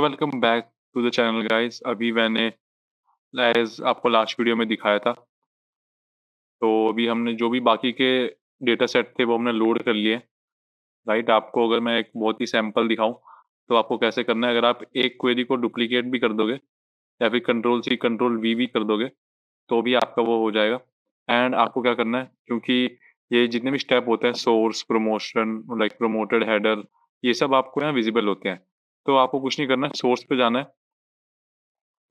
तो welcome back to the channel guys. अभी मैंने एज आपको लास्ट वीडियो में दिखाया था, तो अभी हमने जो भी बाकी के डेटा सेट थे वो हमने लोड कर लिए। राइट, आपको अगर मैं एक बहुत ही सैंपल दिखाऊं तो आपको कैसे करना है। अगर आप एक क्वेरी को डुप्लीकेट भी कर दोगे या फिर कंट्रोल सी कंट्रोल वी भी कर दोगे तो भी आपका वो हो जाएगा। एंड आपको क्या करना है, क्योंकि ये जितने भी स्टेप होते हैं, source, promotion, like promoted header, ये सब आपको यहाँ विजिबल होते हैं। तो आपको कुछ नहीं करना है, सोर्स पे जाना है,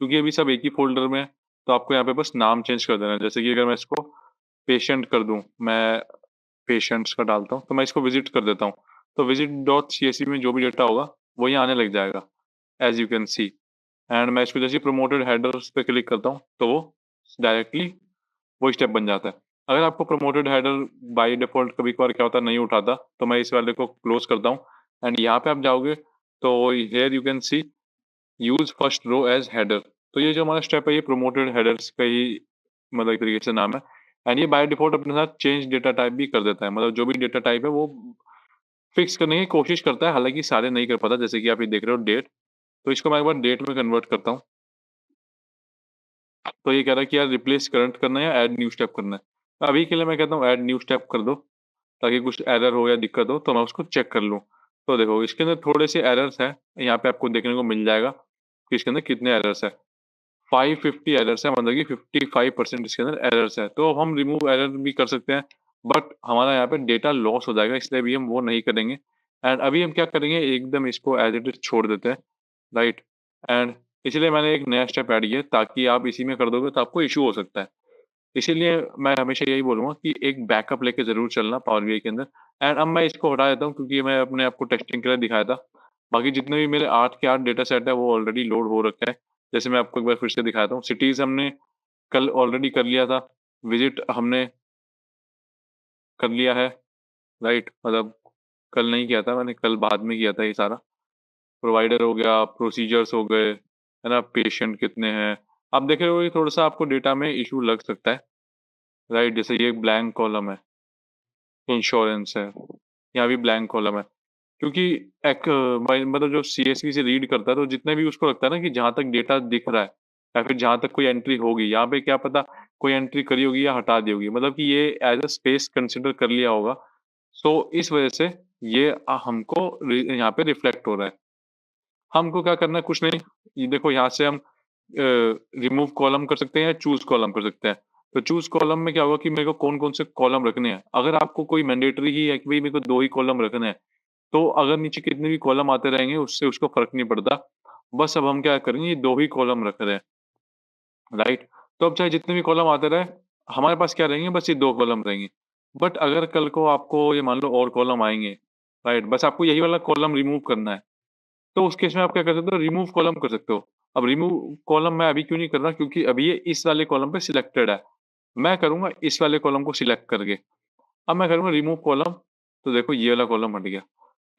क्योंकि अभी सब एक ही फ़ोल्डर में है, तो आपको यहाँ पे बस नाम चेंज कर देना है। जैसे कि अगर मैं इसको पेशेंट कर दूँ, मैं पेशेंट्स का डालता हूँ, तो मैं इसको विज़िट कर देता हूँ। तो विज़िट डॉट सीएसवी में जो भी डेटा होगा, वो यहाँ आने लग जाएगा, as you can C. And मैं इसको जैसे ही प्रमोटेड हेडर्स पे क्लिक करता हूँ, तो वो डायरेक्टली वो स्टेप बन जाता है। अगर आपको प्रमोटेड हेडर बाय डिफ़ॉल्ट कभी-कभार क्या होता है, नहीं उठाता, तो मैं इस वाले को क्लोज़ करता हूँ एंड यहाँ पे आप जाओगे, तो here you can see use first row as header. तो ये जो हमारा स्टेप है, ये प्रमोटेड हेडर्स का ही मतलब एक तरीके से नाम है। एंड ये बाय डिफॉल्ट अपने साथ चेंज डेटा टाइप भी कर देता है, मतलब जो भी डेटा टाइप है वो फिक्स करने की कोशिश करता है, हालांकि सारे नहीं कर पाता। जैसे कि आप ये देख रहे हो डेट, तो इसको मैं एक बार डेट में कन्वर्ट करता हूँ। तो ये कह रहा है कि यार रिप्लेस करंट करना है या ऐड न्यू स्टेप करना है। तो अभी के लिए मैं कहता हूँ ऐड न्यू स्टेप कर दो, ताकि कुछ एरर हो या दिक्कत हो तो मैं उसको चेक कर लूँ। तो देखो इसके अंदर थोड़े से एरर्स हैं, यहाँ पे आपको देखने को मिल जाएगा कि इसके अंदर कितने एरर्स है। 550 एरर्स है, मतलब कि 55% इसके अंदर एरर्स है। तो हम रिमूव एरर भी कर सकते हैं, बट हमारा यहाँ पे डेटा लॉस हो जाएगा, इसलिए भी हम वो नहीं करेंगे। एंड अभी हम क्या करेंगे, एकदम इसको एज इट इज छोड़ देते हैं। राइट, एंड इसलिए मैंने एक नया स्टेप ऐड किया, ताकि आप इसी में कर दोगे तो आपको इशू हो सकता है। इसीलिए मैं हमेशा यही बोलूँगा कि एक बैकअप लेके ज़रूर चलना पावर बीआई के अंदर। एंड अब मैं इसको हटा देता हूँ, क्योंकि मैं अपने आपको टेस्टिंग के लिए दिखाया था। बाकी जितने भी मेरे 8 के 8 डेटा सेट है वो ऑलरेडी लोड हो रखा है। जैसे मैं आपको एक बार फिर से दिखाता हूँ, सिटीज़ हमने कल ऑलरेडी कर लिया था, विज़िट हमने कर लिया है, राइट? मतलब कल नहीं किया था मैंने, कल बाद में किया था ये सारा। प्रोवाइडर हो गया, प्रोसीजर्स हो गए, है ना? पेशेंट कितने हैं? आप देख रहे हो ये थोड़ा-सा आपको डेटा में इश्यू लग सकता है, राइट? जैसे ये ब्लैंक कॉलम है, इंश्योरेंस है, यहाँ भी ब्लैंक कॉलम है। क्योंकि एक मतलब जो सीएसवी से रीड करता है, तो जितने भी उसको लगता है ना कि जहाँ तक डेटा दिख रहा है या फिर जहाँ तक कोई एंट्री होगी, यहाँ पे क्या पता कोई एंट्री करी होगी या हटा दी होगी, मतलब कि ये एज अ स्पेस कंसिडर कर लिया होगा। सो इस वजह से ये हमको यहाँ पे रिफ्लेक्ट हो रहा है। हमको क्या करना है, कुछ नहीं। ये देखो यहाँ से हम रिमूव कॉलम कर सकते हैं या चूज़ कॉलम कर सकते हैं। तो चूज़ कॉलम में क्या होगा कि मेरे को कौन-कौन से कॉलम रखने हैं। अगर आपको कोई मैंडेटरी ही है कि भई मेरे को 2 ही कॉलम रखने हैं, तो अगर नीचे कितने भी कॉलम आते रहेंगे उससे उसको फ़र्क नहीं पड़ता। बस अब हम क्या करेंगे, ये 2 ही कॉलम रख रहे हैं, राइट? तो अब चाहे जितने भी कॉलम आते रहे, हमारे पास क्या रहेंगे, बस ये 2 कॉलम रहेंगे। बट अगर कल को आपको ये मान लो और कॉलम आएँगे, राइट? बस आपको यही वाला कॉलम रिमूव करना है। तो उस केस में आप क्या कर सकते हो, रिमूव कॉलम कर सकते हो। अब रिमूव कॉलम मैं अभी क्यों नहीं कर रहा, क्योंकि अभी ये इस वाले कॉलम पे सिलेक्टेड है। मैं करूँगा इस वाले कॉलम को सिलेक्ट करके। अब मैं करूँगा रिमूव कॉलम, तो देखो ये वाला कॉलम हट गया।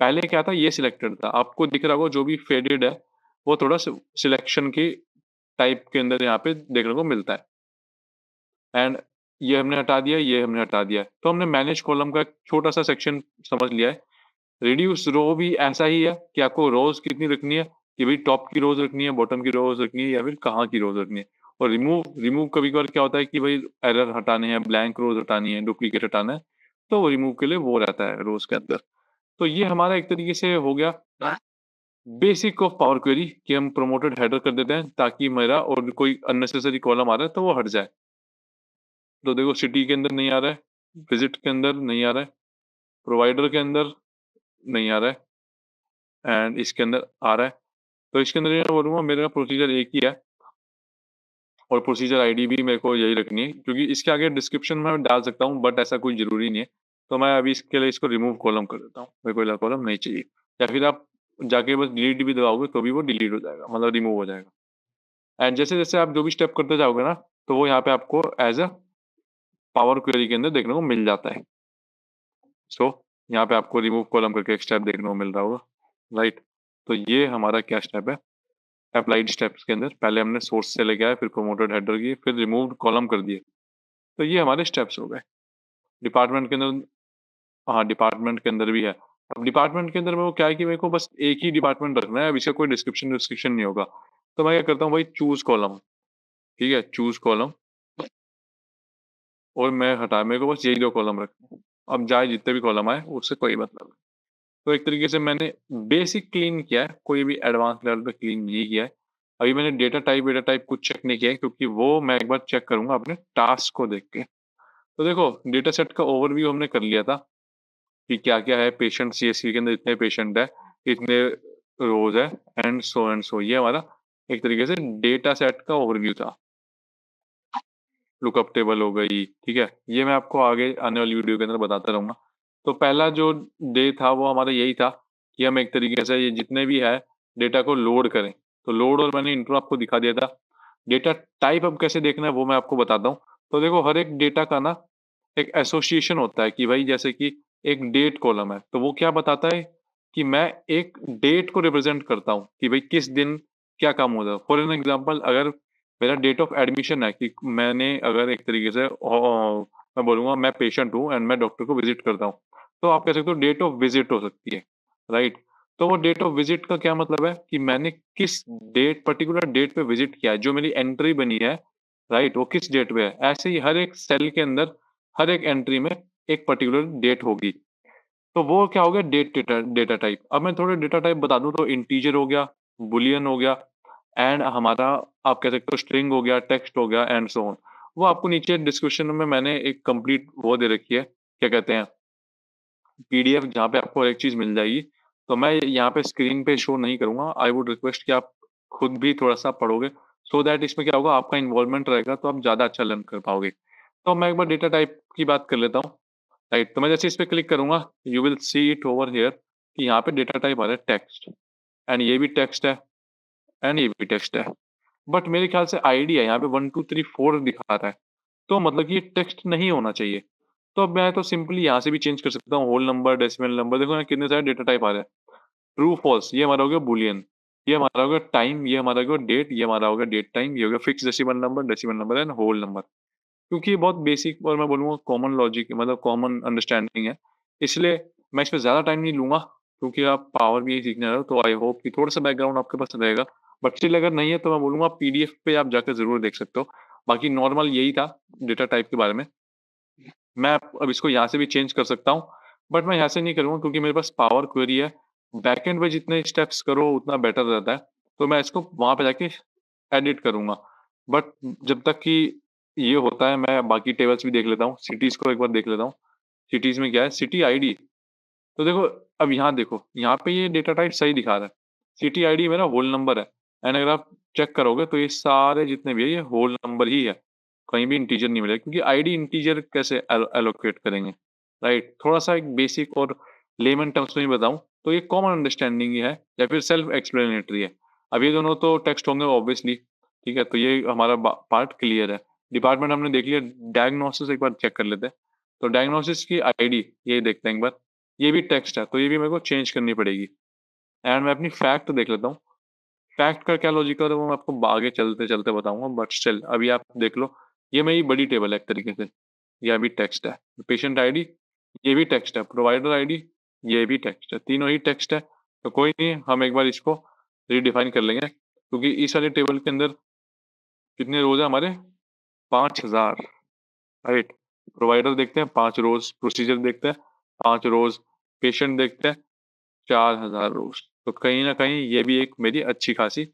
पहले क्या था, ये सिलेक्टेड था। आपको दिख रहा होगा जो भी फेडेड है, वो थोड़ा सिलेक्शन की टाइप के अंदर यहाँ पे देखने को मिलता है। एंड ये हमने हटा दिया, ये हमने हटा दिया। तो हमने मैनेज कॉलम का एक छोटा-सा सेक्शन समझ लिया है। रिड्यूस रो भी ऐसा ही है कि आपको रोज़ कितनी रखनी है, कि भई टॉप की रोज़ रखनी है, बॉटम की रोज़ रखनी है या फिर कहाँ की रोज़ रखनी है। और रिमूव रिमूव कभी-कभार क्या होता है कि भई एरर हटाने हैं, ब्लैंक रोज़ हटानी है, डुप्लीकेट हटाना है, तो वो रिमूव के लिए वो रहता है रोज़ के अंदर। तो ये हमारा एक तरीके से हो गया बेसिक ऑफ पावर क्वेरी, कि हम प्रमोटेड हेडर कर देते हैं ताकि मेरा और कोई अननेसेसरी कॉलम आ रहा है तो वो हट जाए। तो देखो सिटी के अंदर नहीं आ रहा है, विज़िट के अंदर नहीं आ रहा है, प्रोवाइडर के अंदर नहीं आ रहा है एंड इसके अंदर आ रहा है। तो इसके अंदर ये मैं बोलूँगा मेरा प्रोसीजर एक ही है, और प्रोसीजर आईडी भी मेरे को यही रखनी है, क्योंकि इसके आगे डिस्क्रिप्शन में मैं डाल सकता हूँ, बट ऐसा कोई ज़रूरी नहीं है। तो मैं अभी इसके लिए इसको रिमूव कॉलम कर देता हूँ, मेरे को ये वाला कॉलम नहीं चाहिए। या फिर आप जाके बस डिलीट भी दबाओगे तो भी वो डिलीट हो जाएगा, मतलब रिमूव हो जाएगा। एंड जैसे-जैसे आप जो भी स्टेप करते जाओगे ना, तो वो यहाँ पे आपको एज़ अ पावर क्वेरी के अंदर देखने को मिल जाता है। सो यहाँ पे आपको रिमूव कॉलम करके एक स्टेप देखने को मिल रहा होगा, राइट? तो ये हमारा क्या स्टेप है, अप्लाइड स्टेप्स के अंदर पहले हमने सोर्स से लेके आए, फिर प्रमोटेड हेडर किए, फिर रिमूव्ड कॉलम कर दिए। तो ये हमारे स्टेप्स हो गए। डिपार्टमेंट के अंदर, हाँ, डिपार्टमेंट के अंदर भी है। अब डिपार्टमेंट के अंदर मेरे को क्या है कि मेरे को बस एक ही डिपार्टमेंट रखना है, अब इसका कोई डिस्क्रिप्शन विस्क्रिप्शन नहीं होगा। तो मैं क्या करता हूँ भाई, चूज़ कॉलम, ठीक है? चूज़ कॉलम, और मैं हटा, मेरे को बस यही 2 कॉलम रखने हैं। अब चाहे जितने भी कॉलम आए उससे कोई मतलब नहीं। तो एक तरीके से मैंने बेसिक क्लीन किया है, कोई भी एडवांस लेवल पे क्लीन नहीं किया है। अभी मैंने डेटा टाइप कुछ चेक नहीं किया है, क्योंकि वो मैं एक बार चेक करूँगा अपने टास्क को देख के। तो देखो, डेटा सेट का ओवरव्यू हमने कर लिया था कि क्या-क्या है, पेशेंट सीएससी के अंदर इतने पेशेंट हैं, इतने रोज़ है, एंड सो ये हमारा एक तरीके से डेटा सेट का ओवरव्यू था। लुकअप टेबल हो गई, ठीक है? ये मैं आपको आगे आने वाली वीडियो के अंदर बताता रहूँगा। तो पहला जो डे था वो हमारा यही था कि हम एक तरीके से ये जितने भी है डेटा को लोड करें। तो लोड, और मैंने इंट्रो आपको दिखा दिया था। डेटा टाइप अब कैसे देखना है वो मैं आपको बताता हूँ। तो देखो, हर एक डेटा का ना एक एसोसिएशन होता है कि भाई जैसे कि एक डेट कॉलम है, तो वो क्या बताता है कि मैं एक डेट को रिप्रेज़ेंट करता हूँ कि भाई किस दिन क्या काम होता है। फॉर एन एग्ज़ाम्पल, अगर मेरा डेट ऑफ एडमिशन है कि मैंने अगर एक तरीके से मैं बोलूँगा मैं पेशेंट हूँ एंड मैं डॉक्टर को विज़िट करता हूँ। तो आप कह सकते हो डेट ऑफ विज़िट हो सकती है, राइट? तो वो डेट ऑफ विज़िट का क्या मतलब है कि मैंने किस डेट, पर्टिकुलर डेट पे विज़िट किया है, जो मेरी एंट्री बनी है, राइट? वो किस डेट पे है। ऐसे ही हर एक सेल के अंदर, हर एक एंट्री में एक पर्टिकुलर डेट होगी। तो वो क्या हो गया, डेट डेटा डेटा टाइप। अब मैं थोड़े डेटा टाइप बता दूँ तो इंटीजर हो गया, बूलियन हो गया, एंड हमारा आप कह सकते हो स्ट्रिंग हो गया, टेक्स्ट हो गया, एंड सो ऑन। वो आपको नीचे डिस्क्रिप्शन में मैंने एक कंप्लीट वो दे रखी है, क्या कहते हैं, पीडीएफ, जहाँ पे आपको हर एक चीज़ मिल जाएगी। तो मैं यहाँ पे स्क्रीन पे शो नहीं करूँगा। आई वुड रिक्वेस्ट कि आप खुद भी थोड़ा-सा पढ़ोगे, सो दैट इसमें क्या होगा, आपका इन्वॉल्वमेंट रहेगा तो आप ज़्यादा अच्छा लर्न कर पाओगे। तो मैं एक बार डेटा टाइप की बात कर लेता हूँ। राइट, तो मैं जैसे इस पे क्लिक करूँगा, you will see it over here कि यहाँ पे डेटा टाइप आ रहा है टेक्स्ट, एंड ये भी टेक्स्ट है, एंड ये भी टेक्स्ट है। बट मेरे ख्याल से आईडी है यहाँ पे 1 2 3 4 दिखा रहा है। तो मतलब कि ये टेक्स्ट नहीं होना चाहिए। तो अब मैं तो सिंपली यहाँ से भी चेंज कर सकता हूँ, होल नंबर, डेसिमल नंबर, देखो यहाँ कितने सारे डेटा टाइप आ रहे हैं। ट्रू, फॉल्स, ये हमारा हो गया बूलियन, ये हमारा हो गया टाइम, ये हमारा हो गया डेट, ये हमारा हो गया डेट टाइम, ये हो गया fix decimal number and whole number. क्योंकि ये बहुत बेसिक और मैं बोलूँगा कॉमन लॉजिक, मतलब कॉमन अंडरस्टैंडिंग है। इसलिए मैं इस पे ज़्यादा टाइम नहीं लूँगा, क्योंकि आप पावर बीआई सीखने रहे हो, तो आई होप कि थोड़ा-सा बैकग्राउंड आपके पास रहेगा। बट स्टिल अगर नहीं है तो मैं बोलूँगा पीडीएफ पे आप जाकर ज़रूर देख सकते हो। बाकी नॉर्मल यही था डेटा टाइप के बारे में। मैं अब इसको यहाँ से भी चेंज कर सकता हूँ, बट मैं यहाँ से नहीं करूँगा क्योंकि मेरे पास पावर क्वेरी है। बैकएंड पे जितने स्टेप्स करो उतना बेटर रहता है, तो मैं इसको वहाँ पे जाके एडिट करूँगा। बट जब तक कि ये होता है, मैं बाकी टेबल्स भी देख लेता हूँ, सिटीज़ को एक बार देख लेता हूँ। सिटीज़ में क्या है, सिटी आईडी, तो देखो, अब यहाँ देखो, यहाँ पे ये डेटा टाइप सही दिखा रहा है। सिटी आईडी मेरा होल नंबर है, एंड अगर आप चेक करोगे तो ये सारे जितने भी है ये होल नंबर ही है। कहीं भी इंटीजर नहीं मिलेगा, क्योंकि आईडी इंटीजर कैसे एलोकेट करेंगे, राइट? थोड़ा-सा एक बेसिक और लेमन टर्म्स में ही बताऊँ तो ये कॉमन अंडरस्टैंडिंग ही है या फिर सेल्फ एक्सप्लेनेटरी है। अब ये दोनों तो टेक्स्ट होंगे ऑब्वियसली, ठीक है? तो ये हमारा बा पार्ट क्लियर है। डिपार्टमेंट हमने देख लिया, डायग्नोसिस एक बार चेक कर लेते हैं। तो डायग्नोसिस की आईडी ये देखते हैं एक बार। ये भी टेक्स्ट है, तो ये भी मेरे को चेंज करनी पड़ेगी। एंड मैं अपनी फैक्ट देख लेता हूँ। फैक्ट का क्या लॉजिक है वो मैं आपको आगे चलते-चलते बताऊँगा, बट स्टिल अभी आप देख लो, ये मेरी बड़ी टेबल है एक तरीके से। ये अभी टेक्स्ट है। पेशेंट आईडी, ये भी टेक्स्ट है। प्रोवाइडर आईडी, ये भी टेक्स्ट है। तीनों ही टेक्स्ट है। तो कोई नहीं, हम एक बार इसको रिडिफाइन कर लेंगे, क्योंकि इस वाले टेबल के अंदर कितने रोज़ है हमारे? 5000, राइट? प्रोवाइडर देखते हैं 5 रोज़, प्रोसीजर देखते हैं 5 रोज़, पेशेंट देखते हैं 4000 रोज़। तो कहीं न कहीं ये भी एक मेरी अच्छी खासी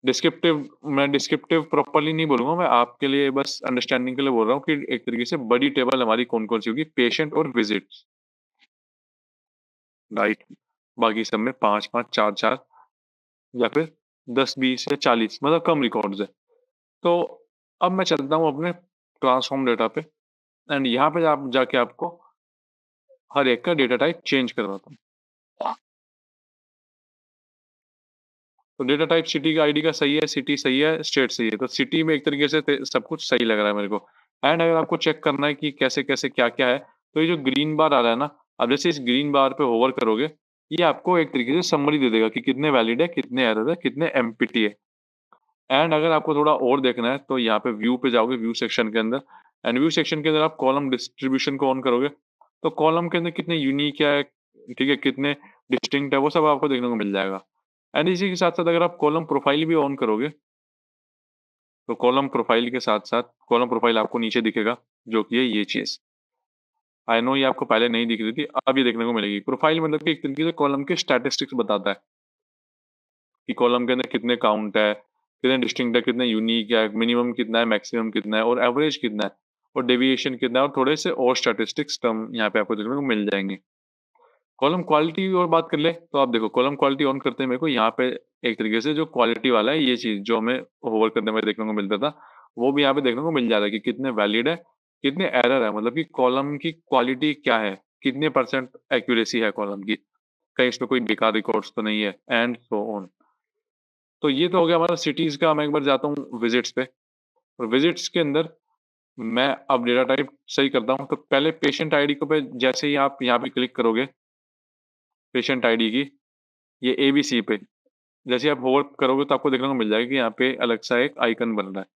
डिस्क्रिप्टिव, मैं डिस्क्रिप्टिव प्रॉपर्ली नहीं बोलूँगा, मैं आपके लिए बस अंडरस्टैंडिंग के लिए बोल रहा हूँ कि एक तरीके से बड़ी टेबल हमारी कौन-कौन सी होगी, पेशेंट और विज़िट्स, राइट? बाकी सब में 5-5, 4-4 या फिर 10-20 या 40, मतलब कम रिकॉर्ड्स हैं। तो अब मैं चलता हूँ अपने ट्रांसफ़ॉर्म डेटा पे, एंड यहाँ पे आप जाके आपको हर एक का डेटा टाइप चेंज करवाता हूँ। तो डेटा टाइप सिटी का आईडी का सही है, सिटी सही है, स्टेट सही है। तो सिटी में एक तरीके से सब कुछ सही लग रहा है मेरे को। एंड अगर आपको चेक करना है कि कैसे-कैसे, क्या-क्या है, तो ये जो ग्रीन बार आ रहा है ना, अब जैसे इस ग्रीन बार पे होवर करोगे, ये आपको एक तरीके से समरी दे देगा कि कितने वैलिड है, कितने एरर है, कितने एमपीटी है। एंड अगर आपको थोड़ा और देखना है तो यहाँ पे व्यू पे जाओगे, व्यू सेक्शन के अंदर, एंड व्यू सेक्शन के अंदर आप कॉलम डिस्ट्रीब्यूशन को ऑन करोगे, तो कॉलम के अंदर कितने यूनिक है, ठीक है, कितने डिस्टिंक्ट है, वो सब आपको देखने को मिल जाएगा। एंड इसी के साथ-साथ अगर आप कॉलम प्रोफाइल भी ऑन करोगे, तो कॉलम प्रोफाइल के साथ-साथ कॉलम प्रोफाइल आपको नीचे दिखेगा, जो कि है ये चीज़। आई नो ये आपको पहले नहीं दिख रही थी, अब ये देखने को मिलेगी। प्रोफाइल मतलब कि एक तरीके से कॉलम के स्टैटिस्टिक्स बताता है, कि कॉलम के अंदर कितने काउंट है, कितने डिस्टिंक्ट है, कितने यूनिक है, मिनिमम कितना है, मैक्सिमम कितना है और एवरेज कितना है और डेविएशन कितना है और थोड़े से और स्टैटिस्टिक्स टर्म यहाँ पे आपको देखने को मिल जाएँगे। कॉलम क्वालिटी की और बात कर ले, तो आप देखो कॉलम क्वालिटी ऑन करते ही मेरे को यहाँ पे एक तरीके से जो क्वालिटी वाला है ये चीज़ जो हमें होवर करने में देखने को मिलता था, वो भी यहाँ पे देखने को मिल जा रहा है कि कितने वैलिड है, कितने एरर है, मतलब कि कॉलम की क्वालिटी क्या है, कितने परसेंट एक्यूरेसी है कॉलम की, कहीं इसमें कोई बेकार रिकॉर्ड्स तो नहीं है एंड सो ऑन। तो ये तो हो गया हमारा सिटीज़ का। मैं एक बार जाता हूँ विज़िट्स पे और विज़िट्स के अंदर मैं अब डेटा टाइप सही करता हूँ, तो पहले पेशेंट आईडी को पे जैसे ही आप यहाँ पे क्लिक करोगे, पेशेंट आईडी की, ये एबीसी पे जैसे आप होवर करोगे तो आपको देखने को मिल जाएगा कि यहाँ पे अलग सा एक आइकन बन रहा है।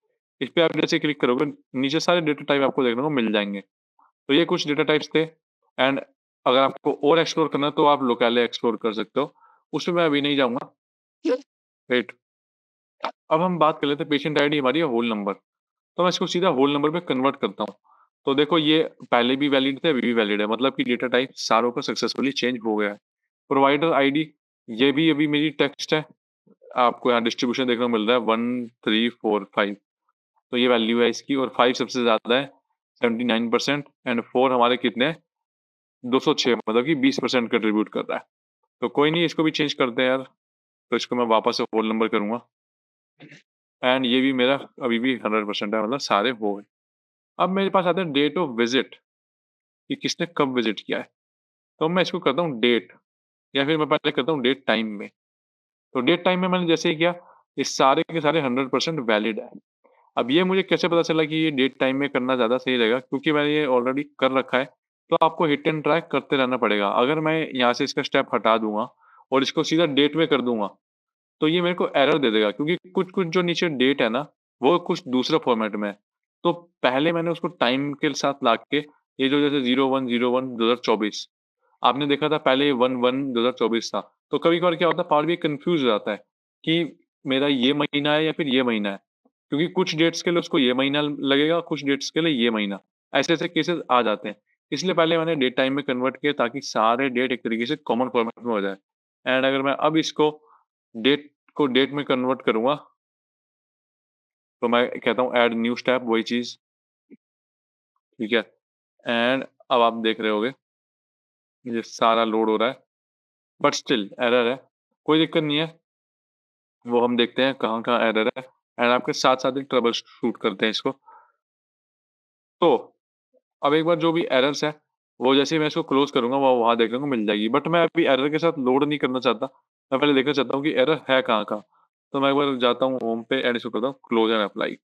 इस पे आप जैसे क्लिक करोगे, नीचे सारे डेटा टाइप आपको देखने को मिल जाएँगे। तो ये कुछ डेटा टाइप्स थे एंड अगर आपको और एक्सप्लोर करना है तो आप लोकेले एक्सप्लोर कर सकते हो। उसमें मैं अभी नहीं जाऊँगा। वेट, अब हम बात कर लेते हैं पेशेंट आईडी हमारी है होल नंबर। तो मैं इसको सीधा होल नंबर पे कन्वर्ट करता हूँ। तो देखो ये पहले भी वैलिड थे, अभी भी वैलिड है, मतलब कि डेटा टाइप सारों का सक्सेसफुली चेंज हो गया है। प्रोवाइडर आईडी ये भी अभी मेरी टेक्स्ट है। आपको यहाँ डिस्ट्रीब्यूशन देखने को मिल रहा है 1, 3, 4, 5। तो ये वैल्यू है इसकी और 5 सबसे ज़्यादा है 79% एंड 4 हमारे कितने हैं 206, मतलब कि 20% कंट्रीब्यूट कर रहा है। तो कोई नहीं, इसको भी चेंज करते हैं यार। तो इसको मैं वापस से होल नंबर करूँगा एंड ये भी मेरा अभी भी 100% है, मतलब सारे हो गए। अब मेरे पास आता है डेट ऑफ विज़िट कि किसने कब विज़िट किया है। तो मैं इसको करता हूँ डेट या फिर मैं पहले करता हूँ डेट टाइम में। तो डेट टाइम में मैंने जैसे ही किया, ये सारे के सारे 100% वैलिड है। अब ये मुझे कैसे पता चला कि ये डेट टाइम में करना ज़्यादा सही रहेगा, क्योंकि मैंने ये ऑलरेडी कर रखा है, तो आपको हिट एंड ट्रैक करते रहना पड़ेगा। अगर मैं यहाँ से इसका स्टेप हटा दूँगा और इसको सीधा डेट में कर दूँगा, तो ये मेरे को एरर दे देगा, क्योंकि कुछ-कुछ जो नीचे डेट है ना, वो कुछ दूसरे फॉर्मेट में है। तो पहले मैंने उसको टाइम के साथ लाके ये जो जैसे 01/01/2024 आपने देखा था, पहले 1/1/2024 था। तो कभी-कभार क्या होता है, पावर बीआई कन्फ्यूज़ हो जाता है कि मेरा ये महीना है या फिर ये महीना है। क्योंकि कुछ डेट्स के लिए उसको ये महीना लगेगा, कुछ डेट्स के लिए ये महीना। ऐसे-ऐसे केसेज़ आ जाते हैं। इसलिए पहले मैंने डेट टाइम में कन्वर्ट किया ताकि सारे डेट एक तरीके से कॉमन फॉर्मेट में हो जाए। एंड अगर मैं अब इसको डेट को डेट में कन्वर्ट करूँगा, तो मैं कहता हूँ ऐड न्यू स्टेप, वही चीज़, ठीक है? एंड अब आप देख रहे होंगे, ये सारा लोड हो रहा है, बट स्टिल एरर है। कोई दिक्कत नहीं है, वो हम देखते हैं कहाँ-कहाँ एरर है एंड आपके साथ-साथ एक ट्रबल शूट करते हैं इसको। तो अब एक बार जो भी एरर्स है, वो जैसे ही मैं इसको क्लोज़ करूँगा, वो वहाँ देखने को मिल जाएगी। बट मैं अभी एरर के साथ लोड नहीं करना चाहता। मैं पहले देखना चाहता हूँ कि एरर है कहाँ-कहाँ। तो मैं एक बार जाता हूँ होम पे एंड इसको करता हूँ क्लोज़ एंड अप्लाई।